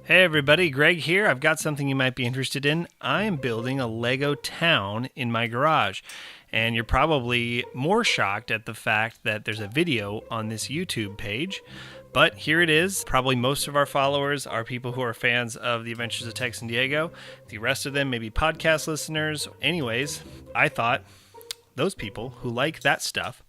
Hey everybody, Greg here. I've got something you might be interested in. I am building a Lego town in my garage. And you're probably more shocked at the fact that there's a video on this YouTube page. But here it is. Probably most of our followers are people who are fans of The Adventures of Tex and Diego. The rest of them may be podcast listeners. Anyways, I thought those people who like that stuff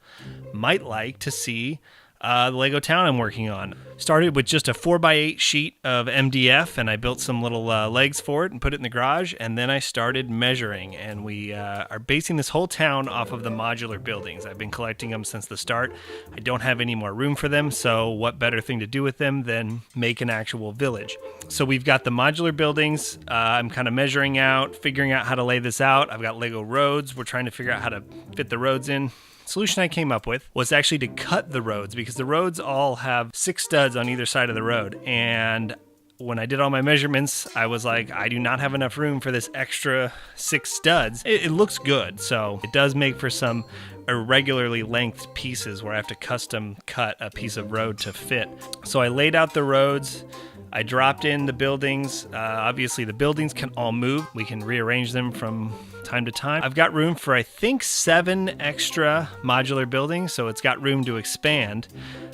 might like to see the Lego town I'm working on. Started with just a 4x8 sheet of MDF, and I built some little legs for it and put it in the garage, and then I started measuring, and we are basing this whole town off of the modular buildings. I've been collecting them since the start. I don't have any more room for them, so what better thing to do with them than make an actual village? So we've got the modular buildings. I'm kind of measuring out, figuring out how to lay this out. I've got Lego roads. We're trying to figure out how to fit the roads in. Solution I came up with was actually to cut the roads, because the roads all have 6 studs on either side of the road. And when I did all my measurements, I was like, I do not have enough room for this extra 6 studs. It looks good, so it does make for some irregularly lengthed pieces where I have to custom cut a piece of road to fit. So I laid out the roads. I dropped in the buildings. Obviously, the buildings can all move. We can rearrange them from time to time. I've got room for, I think, 7 extra modular buildings, so it's got room to expand.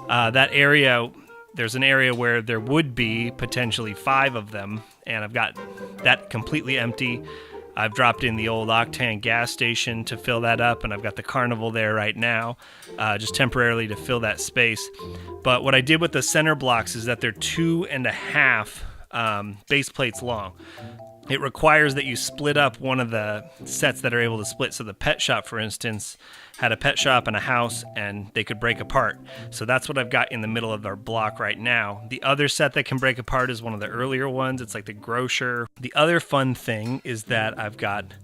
That area, there's an area where there would be potentially 5 of them, and I've got that completely empty. I've dropped in the old Octane gas station to fill that up, and I've got the carnival there right now, just temporarily to fill that space. But what I did with the center blocks is that they're 2.5 base plates long. It requires that you split up one of the sets that are able to split. So the pet shop, for instance, had a pet shop and a house, and they could break apart. So that's what I've got in the middle of our block right now. The other set that can break apart is one of the earlier ones. It's like the grocer. The other fun thing is that I've got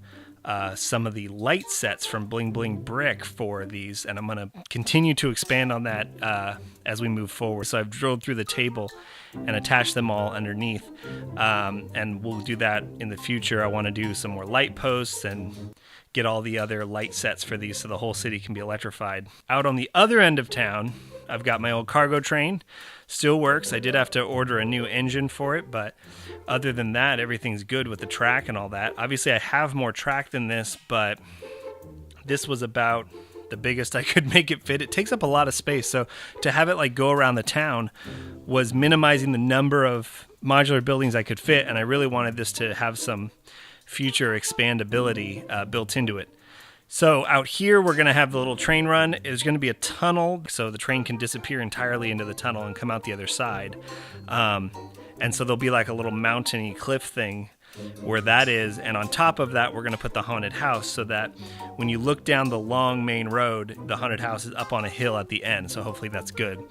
some of the light sets from Bling Bling Brick for these, and I'm going to continue to expand on that as we move forward. So I've drilled through the table and attached them all underneath, and we'll do that in the future. I want to do some more light posts and get all the other light sets for these so the whole city can be electrified. Out on the other end of town, I've got my old cargo train. Still works. I did have to order a new engine for it, but other than that, everything's good with the track and all that. Obviously, I have more track than this, but this was about the biggest I could make it fit. It takes up a lot of space, so to have it like go around the town was minimizing the number of modular buildings I could fit, and I really wanted this to have some future expandability built into it. So out here, we're going to have the little train run. There's going to be a tunnel, so the train can disappear entirely into the tunnel and come out the other side. And so there'll be like a little mountainy cliff thing where that is. And on top of that, we're going to put the haunted house so that when you look down the long main road, the haunted house is up on a hill at the end. So hopefully that's good.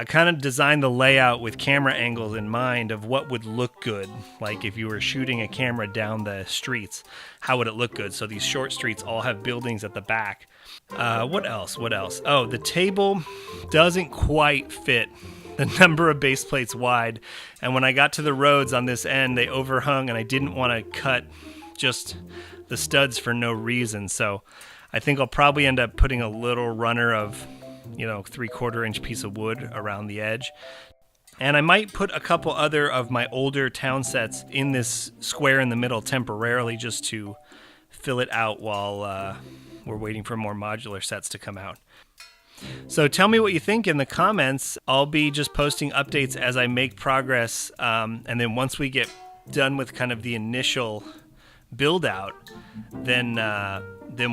I kind of designed the layout with camera angles in mind of what would look good. Like if you were shooting a camera down the streets, how would it look good? So these short streets all have buildings at the back. What else? Oh, the table doesn't quite fit the number of base plates wide. And when I got to the roads on this end, they overhung, and I didn't want to cut just the studs for no reason. So I think I'll probably end up putting a little runner of 3/4 inch piece of wood around the edge. And I might put a couple other of my older town sets in this square in the middle temporarily just to fill it out while we're waiting for more modular sets to come out. So tell me what you think in the comments. I'll be just posting updates as I make progress. And then once we get done with kind of the initial build out, then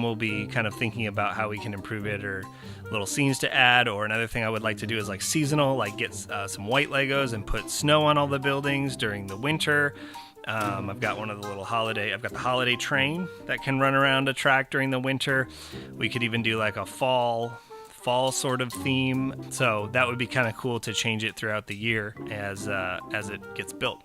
we'll be kind of thinking about how we can improve it, or little scenes to add. Or another thing I would like to do is like seasonal, like get some white Legos and put snow on all the buildings during the winter. I've got one of the little I've got the holiday train that can run around a track during the winter. We could even do like a fall sort of theme. So that would be kind of cool to change it throughout the year as it gets built.